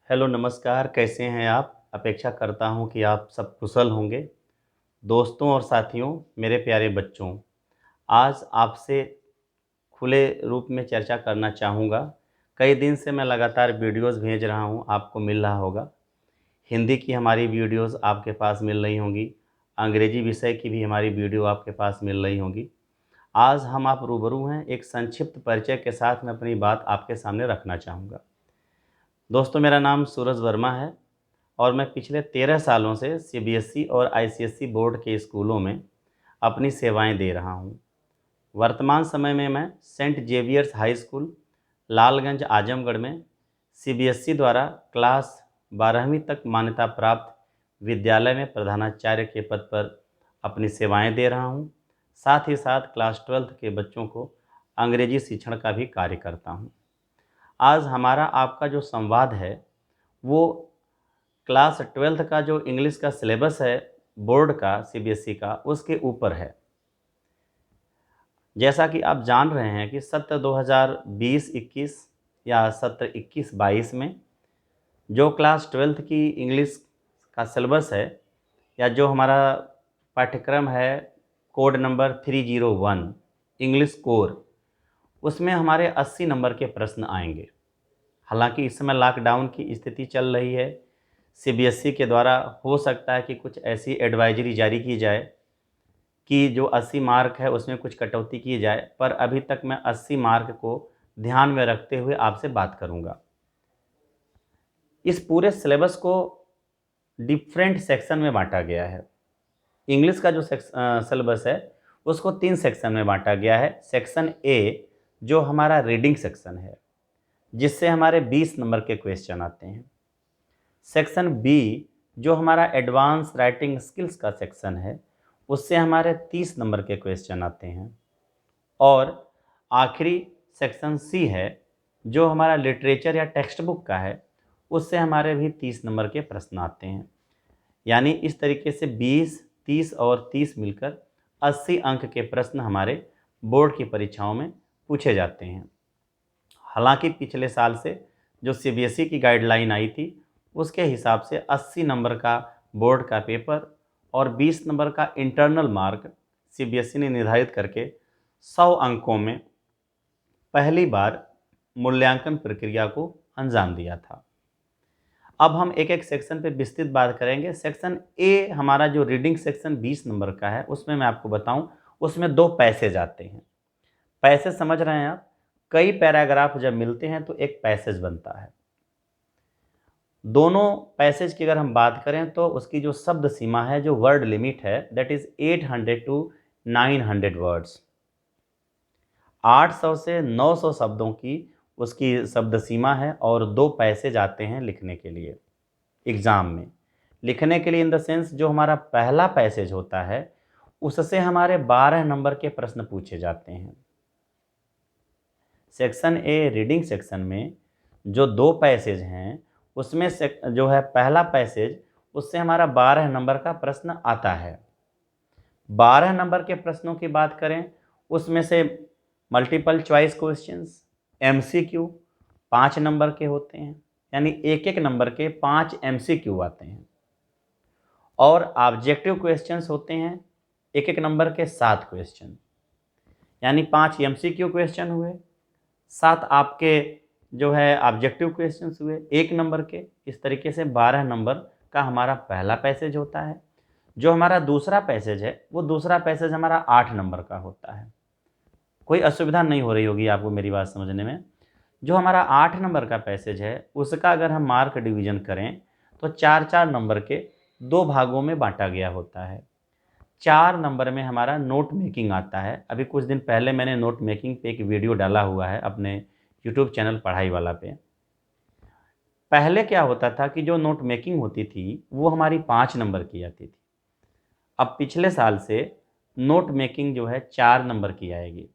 Hello नमस्कार, कैसे हैं आप? अपेक्षा करता हूँ कि आप सब कुशल होंगे। दोस्तों और साथियों, मेरे प्यारे बच्चों, आज आपसे खुले रूप में चर्चा करना चाहूँगा। कई दिन से मैं लगातार वीडियोज़ भेज रहा हूँ, आपको मिल रहा होगा। हिंदी की हमारी वीडियोज़ आपके पास मिल रही होंगी, अंग्रेजी विषय की भी हमारी वीडियो आपके पास मिल रही होंगी। आज हम आप रूबरू हैं, एक संक्षिप्त परिचय के साथ मैं अपनी बात आपके सामने रखना चाहूँगा। दोस्तों, मेरा नाम सूरज वर्मा है और मैं पिछले 13 सालों से सीबीएसई और आईसीएसई बोर्ड के स्कूलों में अपनी सेवाएं दे रहा हूं। वर्तमान समय में मैं Saint Xavier's high school, Lalganj, Azamgarh में सीबीएसई द्वारा क्लास 12वीं तक मान्यता प्राप्त विद्यालय में प्रधानाचार्य के पद पर अपनी सेवाएं दे रहा हूं। साथ ही साथ क्लास 12th के बच्चों को अंग्रेजी शिक्षण का भी कार्य करता हूं। आज हमारा आपका जो संवाद है वो क्लास 12th का जो इंग्लिश का सिलेबस है बोर्ड का, सीबीएसई का, उसके ऊपर है। जैसा कि आप जान रहे हैं कि सत्र 2020-21 या सत्र 21-22 में जो क्लास 12th की इंग्लिश का सिलेबस है या जो हमारा पाठ्यक्रम है कोड नंबर 301 इंग्लिश कोर, उसमें हमारे 80 नंबर के प्रश्न आएंगे। हालांकि इस समय लॉकडाउन की स्थिति चल रही है, सीबीएसई के द्वारा हो सकता है कि कुछ ऐसी एडवाइजरी जारी की जाए कि जो 80 मार्क है उसमें कुछ कटौती की जाए, पर अभी तक मैं 80 मार्क को ध्यान में रखते हुए आपसे बात करूंगा। इस पूरे सिलेबस को डिफरेंट सेक्शन में बांटा गया है। इंग्लिश का जो सिलेबस है उसको 3 सेक्शन में बांटा गया है। सेक्शन ए जो हमारा रीडिंग सेक्शन है, जिससे हमारे 20 नंबर के क्वेश्चन आते हैं। सेक्शन बी जो हमारा एडवांस राइटिंग स्किल्स का सेक्शन है, उससे हमारे 30 नंबर के क्वेश्चन आते हैं। और आखिरी सेक्शन सी है जो हमारा लिटरेचर या टेक्स्ट बुक का है, उससे हमारे भी 30 नंबर के प्रश्न आते हैं। यानी इस तरीके से 20, 30 और 30 मिलकर 80 अंक के प्रश्न हमारे बोर्ड की परीक्षाओं में पूछे जाते हैं। हालांकि पिछले साल से जो सीबीएसई की गाइडलाइन आई थी उसके हिसाब से 80 नंबर का बोर्ड का पेपर और 20 नंबर का इंटरनल मार्क सीबीएसई ने निर्धारित करके 100 अंकों में पहली बार मूल्यांकन प्रक्रिया को अंजाम दिया था। अब हम एक एक सेक्शन पे विस्तृत बात करेंगे। सेक्शन ए हमारा जो रीडिंग सेक्शन 20 नंबर का है, उसमें मैं आपको बताऊं, उसमें 2 पैसेज आते हैं। पैसेज समझ रहे हैं आप? कई पैराग्राफ जब मिलते हैं तो एक पैसेज बनता है। दोनों पैसेज की अगर हम बात करें तो उसकी जो शब्द सीमा है, जो वर्ड लिमिट है, दैट इज 800 टू 900 वर्ड्स। 800 से 900 शब्दों की उसकी शब्द सीमा है और 2 पैसेज आते हैं लिखने के लिए एग्जाम में। लिखने के लिए इन द सेंस जो हमारा पहला पैसेज होता है उससे हमारे 12 नंबर के प्रश्न पूछे जाते हैं। सेक्शन ए रीडिंग सेक्शन में जो 2 पैसेज हैं उसमें से जो है पहला पैसेज, उससे हमारा 12 नंबर का प्रश्न आता है। 12 नंबर के प्रश्नों की बात करें उसमें से multiple choice questions, MCQ 5 number के होते हैं, यानी एक एक नंबर के 5 एमसीक्यू आते हैं। और ऑब्जेक्टिव क्वेश्चंस होते हैं एक एक नंबर के 7 क्वेश्चन, यानी 5 एमसीक्यू क्वेश्चन हुए, 7 आपके जो है ऑब्जेक्टिव क्वेश्चंस हुए 1 नंबर के। इस तरीके से 12 नंबर का हमारा पहला पैसेज होता है। जो हमारा दूसरा पैसेज है वो दूसरा पैसेज हमारा 8 नंबर का होता है। कोई असुविधा नहीं हो रही होगी आपको मेरी बात समझने में। जो हमारा 8 नंबर का पैसेज है उसका अगर हम मार्क डिवीजन करें तो 4-4 नंबर के 2 भागों में बांटा गया होता है। 4 नंबर में हमारा नोट मेकिंग आता है। अभी कुछ दिन पहले मैंने नोट मेकिंग पे एक वीडियो डाला हुआ है अपने यूट्यूब चैनल पढ़ाई वाला पे। पहले क्या होता था कि जो नोट मेकिंग होती थी वो हमारी 5 नंबर की आती थी। अब पिछले साल से नोट मेकिंग जो है 4 नंबर की आएगी।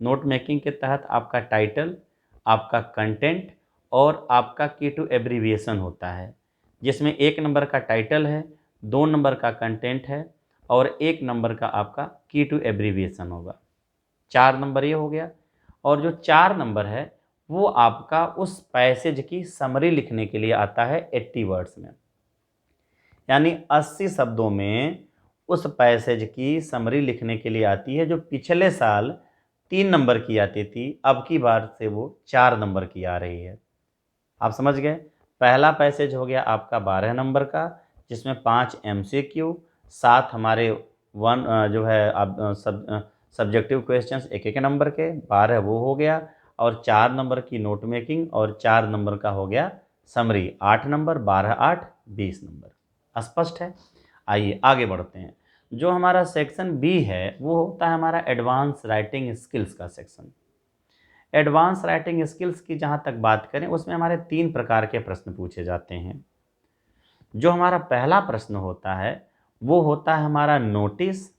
नोट मेकिंग के तहत आपका टाइटल, आपका कंटेंट और आपका की टू एब्रीविएशन होता है, जिसमें 1 नंबर का टाइटल है, 2 नंबर का कंटेंट है और 1 नंबर का आपका की टू एब्रीविएशन होगा। 4 नंबर ये हो गया। और जो 4 नंबर है वो आपका उस पैसेज की समरी लिखने के लिए आता है 80 वर्ड्स में, यानी 80 शब्दों में उस पैसेज की समरी लिखने के लिए आती है, जो पिछले साल 3 नंबर की आती थी, अब की बार से वो 4 नंबर की आ रही है। आप समझ गए। पहला पैसेज हो गया आपका 12 नंबर का, जिसमें 5 MCQ, 7 हमारे जो है सब्जेक्टिव क्वेश्चंस एक एक नंबर के, 12 वो हो गया, और 4 नंबर की नोट मेकिंग, और 4 नंबर का हो गया समरी। 8 number, 12 8 20 number. स्पष्ट है। आइए आगे बढ़ते हैं। जो हमारा सेक्शन बी है वो होता है हमारा एडवांस राइटिंग स्किल्स का सेक्शन। एडवांस राइटिंग स्किल्स की जहाँ तक बात करें, उसमें हमारे 3 प्रकार के प्रश्न पूछे जाते हैं। जो हमारा पहला प्रश्न होता है वो होता है हमारा नोटिस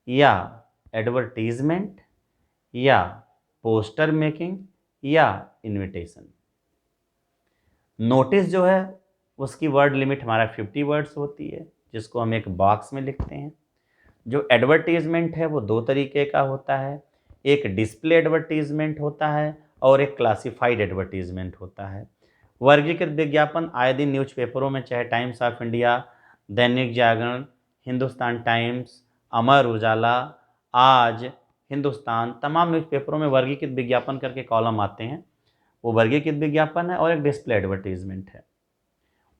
या एडवर्टीजमेंट या पोस्टर मेकिंग या इनविटेशन। नोटिस जो है उसकी वर्ड लिमिट हमारा 50 वर्ड्स होती है, जिसको हम एक बॉक्स में लिखते हैं। जो एडवर्टीजमेंट है वो 2 तरीके का होता है, एक डिस्प्ले एडवर्टीजमेंट होता है और एक क्लासिफाइड एडवर्टीजमेंट होता है। वर्गीकृत विज्ञापन आए दिन न्यूज़पेपरों में, चाहे times of India, Dainik Jagran, Hindustan times, Amar Ujala, आज, हिंदुस्तान, तमाम न्यूज़पेपरों में वर्गीकृत विज्ञापन करके कॉलम आते हैं। वो वर्गीकृत विज्ञापन है और एक डिस्प्ले एडवर्टीजमेंट है।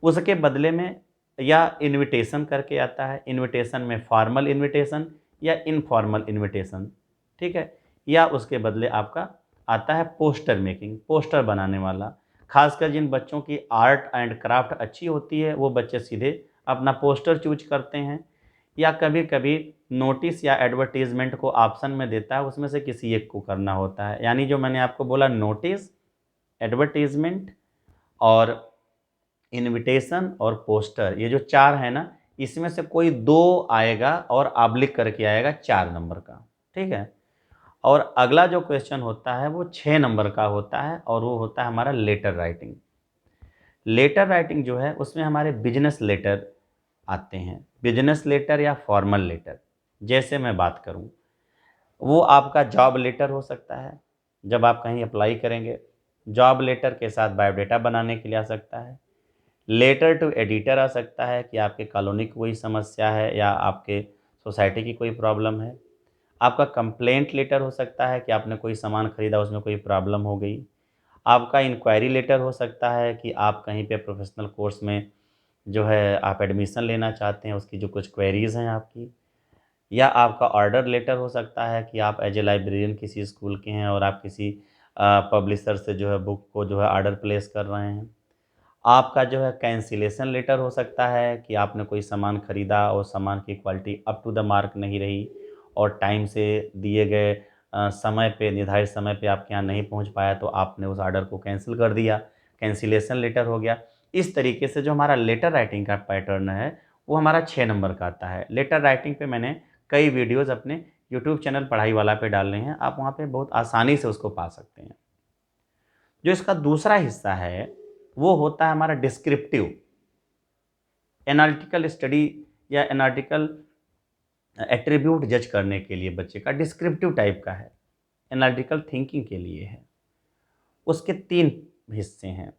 उसके बदले में या इनविटेशन करके आता है, इनविटेशन में फॉर्मल इनविटेशन या इनफॉर्मल इनविटेशन, ठीक है। या उसके बदले आपका आता है पोस्टर मेकिंग, पोस्टर बनाने वाला। खासकर जिन बच्चों की आर्ट एंड क्राफ्ट अच्छी होती है वो बच्चे सीधे अपना पोस्टर चूज करते हैं, या कभी कभी नोटिस या एडवर्टीजमेंट को ऑप्शन में देता है, उसमें से किसी एक को करना होता है। यानी जो मैंने आपको बोला नोटिस, एडवर्टीजमेंट और इनविटेशन और पोस्टर, ये जो 4 है ना, इसमें से कोई 2 आएगा और आब्लिक करके आएगा 4 नंबर का, ठीक है। और अगला जो क्वेश्चन होता है वो 6 नंबर का होता है और वो होता है हमारा लेटर राइटिंग। लेटर राइटिंग जो है उसमें हमारे बिजनेस लेटर आते हैं, बिजनेस लेटर या फॉर्मल लेटर। जैसे मैं बात करूं, वो आपका जॉब लेटर हो सकता है, जब आप कहीं अप्लाई करेंगे। जॉब लेटर के साथ बायोडाटा बनाने के लिए आ सकता है। लेटर टू एडिटर आ सकता है कि आपके कॉलोनी की कोई समस्या है या आपके सोसाइटी की कोई प्रॉब्लम है। आपका कंप्लेंट लेटर हो सकता है कि आपने कोई सामान खरीदा, उसमें कोई प्रॉब्लम हो गई। आपका इंक्वायरी लेटर हो सकता है कि आप कहीं पे प्रोफेशनल कोर्स में जो है आप एडमिशन लेना चाहते हैं, उसकी जो कुछ क्वेरीज़ हैं आपकी। या आपका ऑर्डर लेटर हो सकता है कि आप एज ए लाइब्रेरियन किसी स्कूल के हैं और आप किसी पब्लिशर से जो है बुक को जो है ऑर्डर प्लेस कर रहे हैं। आपका जो है कैंसिलेशन लेटर हो सकता है कि आपने कोई सामान खरीदा और सामान की quality up to the mark नहीं रही और टाइम से दिए गए समय पे, निर्धारित समय पे आपके यहाँ नहीं पहुँच पाया, तो आपने उस ऑर्डर को कैंसिल कर दिया, कैंसिलेशन लेटर हो गया। इस तरीके से जो हमारा लेटर राइटिंग का पैटर्न है वो हमारा 6 नंबर का आता है। लेटर राइटिंग पे मैंने कई वीडियोज़ अपने यूट्यूब चैनल पढ़ाई वाला पे डाले हैं, आप वहाँ पे बहुत आसानी से उसको पा सकते हैं। जो इसका दूसरा हिस्सा है वो होता है हमारा डिस्क्रिप्टिव। एनालिटिकल स्टडी या एनालिटिकल एट्रीब्यूट जज करने के लिए बच्चे का डिस्क्रिप्टिव टाइप का है, एनालिटिकल थिंकिंग के लिए है। उसके 3 हिस्से हैं।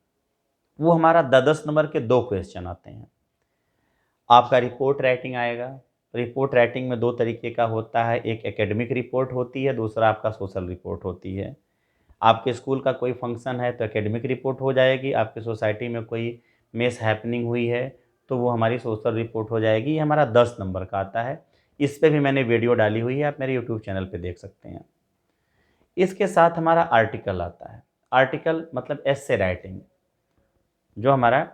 वो हमारा 10 नंबर के 2 क्वेश्चन आते हैं। आपका रिपोर्ट राइटिंग आएगा। रिपोर्ट राइटिंग में 2 तरीके का होता है, एक एकेडमिक रिपोर्ट होती है, दूसरा आपका सोशल रिपोर्ट होती है। आपके स्कूल का कोई फंक्शन है तो एकेडमिक रिपोर्ट हो जाएगी, आपकी सोसाइटी में कोई मिस हैपनिंग हुई है तो वो हमारी सोशल रिपोर्ट हो जाएगी। ये हमारा 10 नंबर का आता है। इस पे भी मैंने वीडियो डाली हुई है, आप मेरे यूट्यूब चैनल पे देख सकते हैं। इसके साथ हमारा आर्टिकल आता है। आर्टिकल मतलब एस्से राइटिंग, जो हमारा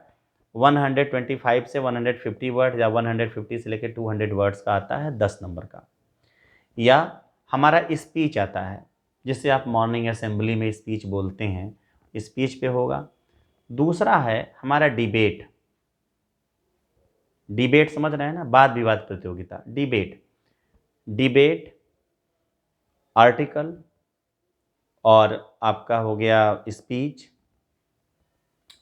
125 से 150 वर्ड या 150 से लेकर 200 वर्ड्स का आता है, 10 नंबर का। या हमारा स्पीच आता है, जिसे आप मॉर्निंग असेंबली में स्पीच बोलते हैं, स्पीच पे होगा। दूसरा है हमारा डिबेट। डिबेट समझ रहे हैं ना, वाद विवाद प्रतियोगिता, डिबेट। डिबेट, आर्टिकल और आपका हो गया स्पीच,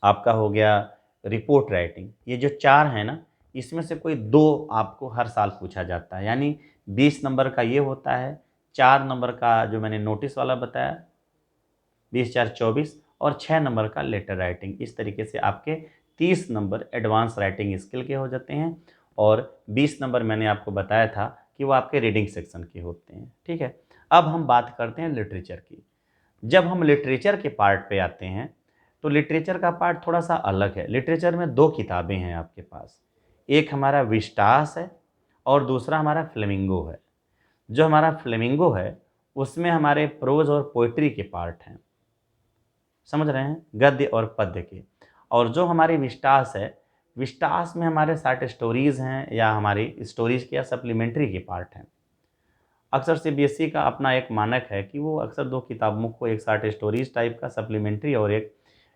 आपका हो गया रिपोर्ट राइटिंग। ये जो 4 है ना, इसमें से कोई 2 आपको हर साल पूछा जाता है। यानी 20 नंबर का ये होता है, 4 नंबर का जो मैंने नोटिस वाला बताया, 20 4 24 और 6 नंबर का लेटर राइटिंग। इस तरीके से आपके 30 नंबर एडवांस राइटिंग स्किल के हो जाते हैं और 20 नंबर मैंने आपको बताया था कि वो आपके रीडिंग सेक्शन के होते हैं। ठीक है, अब हम बात करते हैं लिटरेचर की। जब हम लिटरेचर के पार्ट पे आते हैं तो लिटरेचर का पार्ट थोड़ा सा अलग है। लिटरेचर में 2 किताबें हैं आपके पास, एक हमारा विस्टास है और दूसरा हमारा फ्लेमिंगो है। जो हमारा फ्लेमिंगो है उसमें हमारे प्रोज और पोइट्री के पार्ट हैं, समझ रहे हैं, गद्य और पद्य के। और जो हमारी विस्टास है, विस्टास में हमारे शार्ट स्टोरीज हैं या हमारी स्टोरीज के या सप्लीमेंट्री के पार्ट हैं। अक्सर सीबीएसई का अपना एक मानक है कि वो अक्सर 2 किताबों को, एक शार्ट स्टोरीज टाइप का सप्लीमेंट्री और एक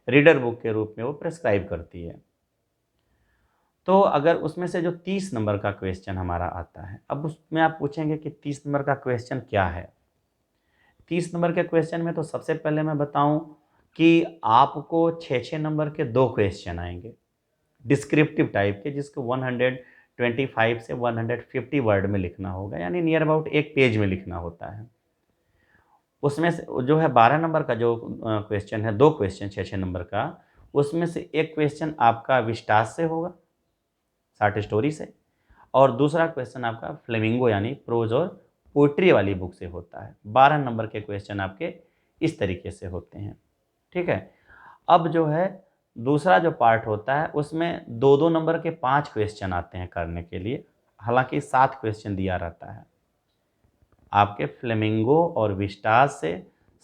रीडर बुक के रूप में वो प्रेस्क्राइब करती है। तो अगर उसमें से जो 30 नंबर का क्वेश्चन हमारा आता है, अब उसमें आप पूछेंगे कि 30 नंबर का क्वेश्चन क्या है। 30 नंबर के क्वेश्चन में तो सबसे पहले मैं बताऊं कि आपको 6-6 नंबर के 2 क्वेश्चन आएंगे डिस्क्रिप्टिव टाइप के, जिसको 125 से 150 वर्ड में लिखना होगा, यानी नियर अबाउट 1 पेज में लिखना होता है। उसमें से जो है 12 नंबर का जो क्वेश्चन है, 2 क्वेश्चन 6-6 नंबर का, उसमें से एक क्वेश्चन आपका विस्टास से होगा, शार्ट स्टोरी से, और दूसरा क्वेश्चन आपका फ्लेमिंगो यानी प्रोज और पोइट्री वाली बुक से होता है। 12 नंबर के क्वेश्चन आपके इस तरीके से होते हैं। ठीक है, अब जो है दूसरा जो पार्ट होता है उसमें 2-2 नंबर के 5 क्वेश्चन आते हैं करने के लिए, हालांकि 7 क्वेश्चन दिया रहता है। आपके फ्लेमिंगो और विस्टास से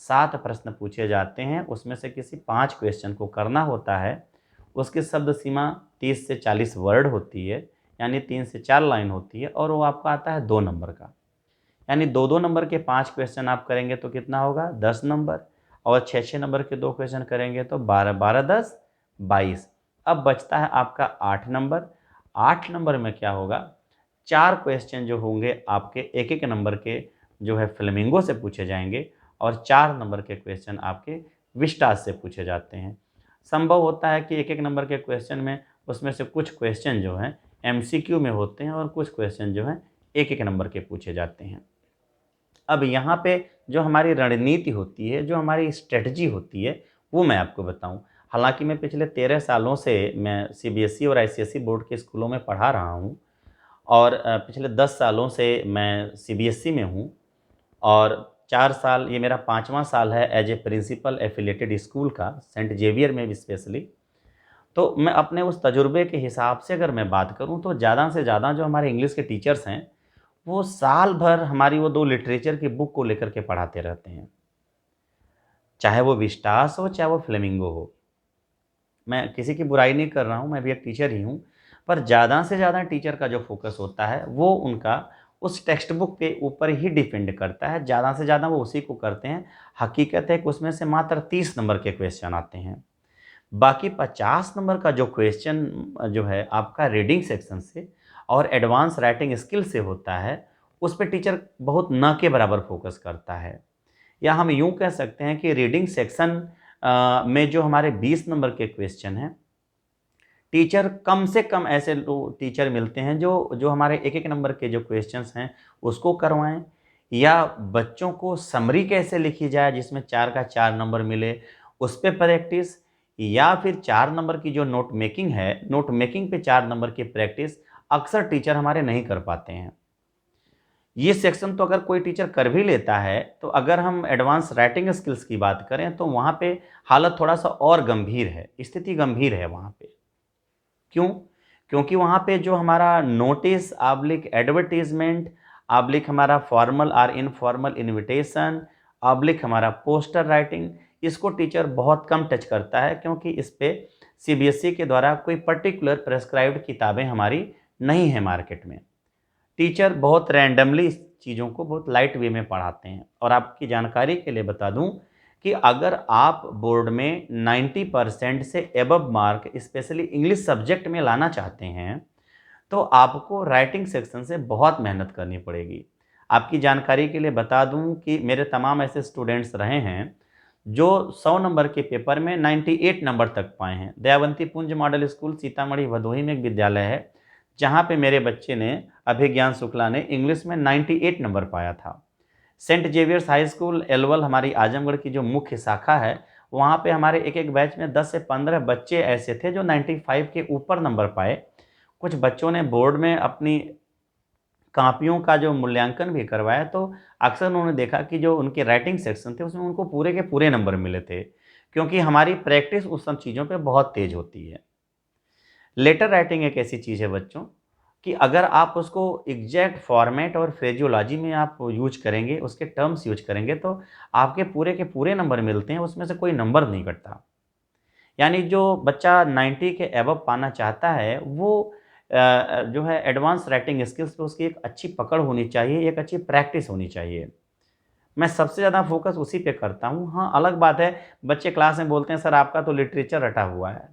7 प्रश्न पूछे जाते हैं, उसमें से किसी 5 क्वेश्चन को करना होता है। उसकी शब्द सीमा 30 से 40 वर्ड होती है, यानी 3 से 4 लाइन होती है, और वो आपको आता है 2 नंबर का। यानी 2-2 नंबर के 5 क्वेश्चन आप करेंगे तो कितना होगा, 10 नंबर, और 6-6 नंबर के 2 क्वेश्चन करेंगे तो 12 12 10 22। अब बचता है आपका 8 नंबर। 8 नंबर में क्या होगा, 4 क्वेश्चन जो होंगे आपके 1-1 नंबर के जो है फ्लेमिंगो से पूछे जाएंगे, और 4 नंबर के क्वेश्चन आपके विस्टास से पूछे जाते हैं। संभव होता है कि 1-1 नंबर के क्वेश्चन में उसमें से कुछ क्वेश्चन जो हैं एमसीक्यू में होते हैं और कुछ क्वेश्चन जो हैं 1-1 नंबर के पूछे जाते हैं। अब यहाँ पे जो हमारी रणनीति होती है, जो हमारी स्ट्रेटजी होती है, वो मैं आपको बताऊँ। हालांकि मैं पिछले 13 सालों से मैं सीबीएसई और आईसीएसई बोर्ड के स्कूलों में पढ़ा रहा हूँ, और पिछले 10 सालों से मैं सीबीएसई में हूँ, और 4 साल, ये मेरा 5वां साल है as a principal affiliated school का, सेंट जेवियर में भी स्पेशली। तो मैं अपने उस तजुर्बे के हिसाब से अगर मैं बात करूँ तो ज़्यादा से ज़्यादा जो हमारे इंग्लिश के टीचर्स हैं वो साल भर हमारी वो 2 लिटरेचर की बुक को लेकर के पढ़ाते रहते हैं, चाहे वो विस्टास हो चाहे वो फ्लेमिंगो हो। मैं किसी की बुराई नहीं कर रहा हूँ, मैं भी एक टीचर ही हूँ, पर ज़्यादा से ज़्यादा टीचर का जो फोकस होता है वो उनका उस टेक्स्ट बुक के ऊपर ही डिपेंड करता है, ज़्यादा से ज़्यादा वो उसी को करते हैं। हकीकत है कि उसमें से मात्र 30 नंबर के क्वेश्चन आते हैं। बाकी 50 नंबर का जो क्वेश्चन जो है आपका रीडिंग सेक्शन से और एडवांस राइटिंग स्किल से होता है, उस पे टीचर बहुत न के बराबर फोकस करता है। या हम यूँ कह सकते हैं कि रीडिंग सेक्शन में जो हमारे 20 नंबर के क्वेश्चन हैं, टीचर कम से कम ऐसे लोग टीचर मिलते हैं जो जो हमारे 1-1 नंबर के जो क्वेश्चंस हैं उसको करवाएं, या बच्चों को समरी कैसे लिखी जाए जिसमें 4 का 4 नंबर मिले, उस पे प्रैक्टिस, या फिर 4 नंबर की जो नोट मेकिंग है, नोट मेकिंग पे 4 नंबर की प्रैक्टिस अक्सर टीचर हमारे नहीं कर पाते हैं। ये सेक्शन तो अगर कोई टीचर कर भी लेता है, तो अगर हम एडवांस राइटिंग स्किल्स की बात करें तो वहाँ पे हालत थोड़ा सा और गंभीर है, स्थिति गंभीर है वहाँ पे। क्यों? क्योंकि वहाँ पे जो हमारा नोटिस ऑब्लिक एडवर्टाइजमेंट ऑब्लिक हमारा फॉर्मल और इनफॉर्मल इनविटेशन ऑब्लिक हमारा पोस्टर राइटिंग, इसको टीचर बहुत कम टच करता है, क्योंकि इस पे सीबीएसई के द्वारा कोई पर्टिकुलर प्रेस्क्राइब्ड किताबें हमारी नहीं है मार्केट में। टीचर बहुत रैंडमली इस चीज़ों को बहुत लाइट वे में पढ़ाते हैं। और आपकी जानकारी के लिए बता दूं कि अगर आप बोर्ड में 90% से above mark specially English subject में लाना चाहते हैं तो आपको राइटिंग सेक्शन से बहुत मेहनत करनी पड़ेगी। आपकी जानकारी के लिए बता दूं कि मेरे तमाम ऐसे स्टूडेंट्स रहे हैं जो 100 नंबर के पेपर में 98 नंबर तक पाए हैं। दयावंती पुंज मॉडल स्कूल सीतामढ़ी भदोही में एक विद्यालय है जहाँ पे मेरे बच्चे ने, अभिज्ञान शुक्ला ने, इंग्लिश में 98 नंबर पाया था। Saint Xavier's high school Alwal हमारी आजमगढ़ की जो मुख्य शाखा है, वहाँ पे हमारे एक-एक बैच में 10 से 15 बच्चे ऐसे थे जो 95 के ऊपर नंबर पाए। कुछ बच्चों ने बोर्ड में अपनी कॉपियों का जो मूल्यांकन भी करवाया, तो अक्सर उन्होंने देखा कि जो उनके राइटिंग सेक्शन थे, उसमें उनको पूरे के पूरे नंबर मिले थे, क्योंकि हमारी प्रैक्टिस उस सब चीज़ों पे बहुत तेज़ होती है। लेटर राइटिंग एक ऐसी चीज़ है बच्चों कि अगर आप उसको एग्जैक्ट फॉर्मेट और फ्रेजियोलॉजी में आप यूज करेंगे, उसके टर्म्स यूज करेंगे, तो आपके पूरे के पूरे नंबर मिलते हैं, उसमें से कोई नंबर नहीं कटता। यानी जो बच्चा 90 के अबव पाना चाहता है, वो जो है एडवांस राइटिंग स्किल्स पे उसकी एक अच्छी पकड़ होनी चाहिए, एक अच्छी प्रैक्टिस होनी चाहिए। मैं सबसे ज़्यादा फ़ोकस उसी पे करता हूँ। हाँ, अलग बात है, बच्चे क्लास में बोलते हैं, सर आपका तो लिटरेचर रटा हुआ है।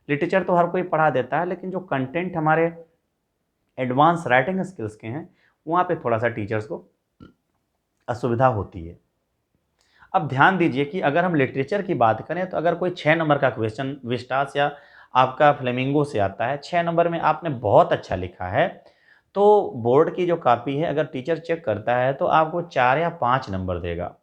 लिटरेचर तो हर कोई पढ़ा देता है, लेकिन जो कंटेंट हमारे एडवांस राइटिंग स्किल्स के हैं, वहाँ पे थोड़ा-सा टीचर्स को असुविधा होती है। अब ध्यान दीजिए कि अगर हम लिटरेचर की बात करें, तो अगर कोई 6 नंबर का क्वेश्चन विस्टास या आपका फ्लेमिंगो से आता है, 6 नंबर में आपने बहुत अच्छा लिखा है, तो बोर्ड की जो कॉपी है, अगर टीचर चेक करता है, तो आपको 4 या 5 नंबर देगा।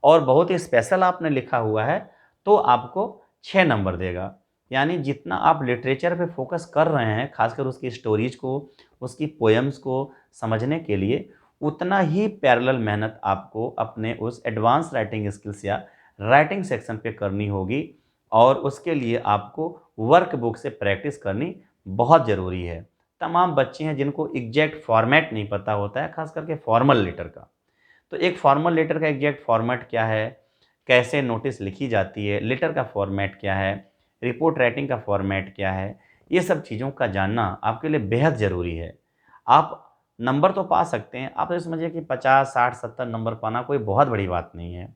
और बहुत ही स्पेशल आपने लिखा हुआ है, तो आपको 6 नंबर देगा। यानी जितना आप लिटरेचर पे फ़ोकस कर रहे हैं, ख़ासकर उसकी स्टोरीज़ को, उसकी पोएम्स को समझने के लिए, उतना ही पैरेलल मेहनत आपको अपने उस एडवांस राइटिंग स्किल्स या राइटिंग सेक्शन पे करनी होगी, और उसके लिए आपको वर्कबुक से प्रैक्टिस करनी बहुत ज़रूरी है। तमाम बच्चे हैं जिनको एग्जैक्ट फॉर्मेट नहीं पता होता है, ख़ास करके फॉर्मल लेटर का। तो एक फॉर्मल लेटर का एग्जैक्ट फॉर्मेट क्या है, कैसे नोटिस लिखी जाती है, लेटर का फॉर्मेट क्या है, रिपोर्ट राइटिंग का फॉर्मेट क्या है, ये सब चीज़ों का जानना आपके लिए बेहद ज़रूरी है। आप नंबर तो पा सकते हैं, आप ये समझिए कि 50, 60, 70 नंबर पाना कोई बहुत बड़ी बात नहीं है।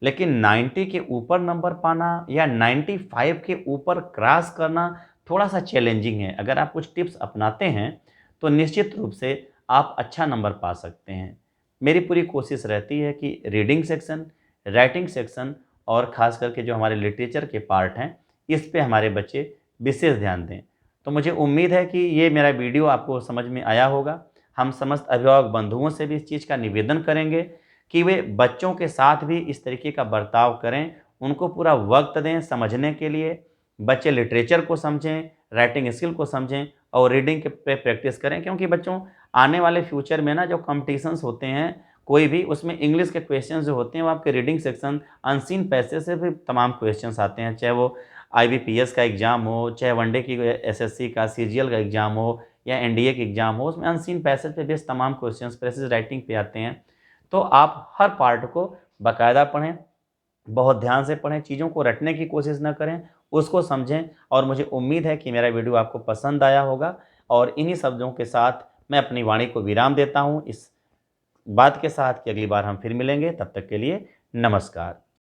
लेकिन 90 के ऊपर नंबर पाना या 95 के ऊपर क्रॉस करना थोड़ा-सा चैलेंजिंग है। अगर आप कुछ टिप्स अपनाते हैं, तो निश्चित रूप से आप अच्छा नंबर पा सकते हैं। मेरी पूरी कोशिश रहती है कि रीडिंग सेक्शन, राइटिंग सेक्शन और ख़ास करके जो हमारे लिटरेचर के पार्ट हैं, इस पे हमारे बच्चे विशेष ध्यान दें। तो मुझे उम्मीद है कि ये मेरा वीडियो आपको समझ में आया होगा। हम समस्त अभिभावक बंधुओं से भी इस चीज़ का निवेदन करेंगे कि वे बच्चों के साथ भी इस तरीके का बर्ताव करें, उनको पूरा वक़्त दें समझने के लिए, बच्चे लिटरेचर को समझें, राइटिंग स्किल को समझें और रीडिंग के पे प्रैक्टिस करें, क्योंकि बच्चों आने वाले फ्यूचर में ना जो कॉम्पिटिशन्स होते हैं, कोई भी उसमें इंग्लिश के क्वेश्चंस जो होते हैं, वो आपके रीडिंग सेक्शन अनसीन पैसेज से भी तमाम क्वेश्चंस आते हैं, चाहे वो आईबीपीएस का एग्ज़ाम हो, चाहे वनडे की एसएससी का सीजीएल का एग्ज़ाम हो या एनडीए का एग्ज़ाम हो, उसमें अनसीन पैसेज पे बेस्ड तमाम क्वेश्चंस पैसेज राइटिंग पे आते हैं। तो आप हर पार्ट को बाकायदा पढ़ें, बहुत ध्यान से पढ़ें, चीज़ों को रटने की कोशिश ना करें, उसको समझें, और मुझे उम्मीद है कि मेरा वीडियो आपको पसंद आया होगा। और इन्हीं शब्दों के साथ मैं अपनी वाणी को विराम देता हूँ, इस बात के साथ कि अगली बार हम फिर मिलेंगे, तब तक के लिए नमस्कार।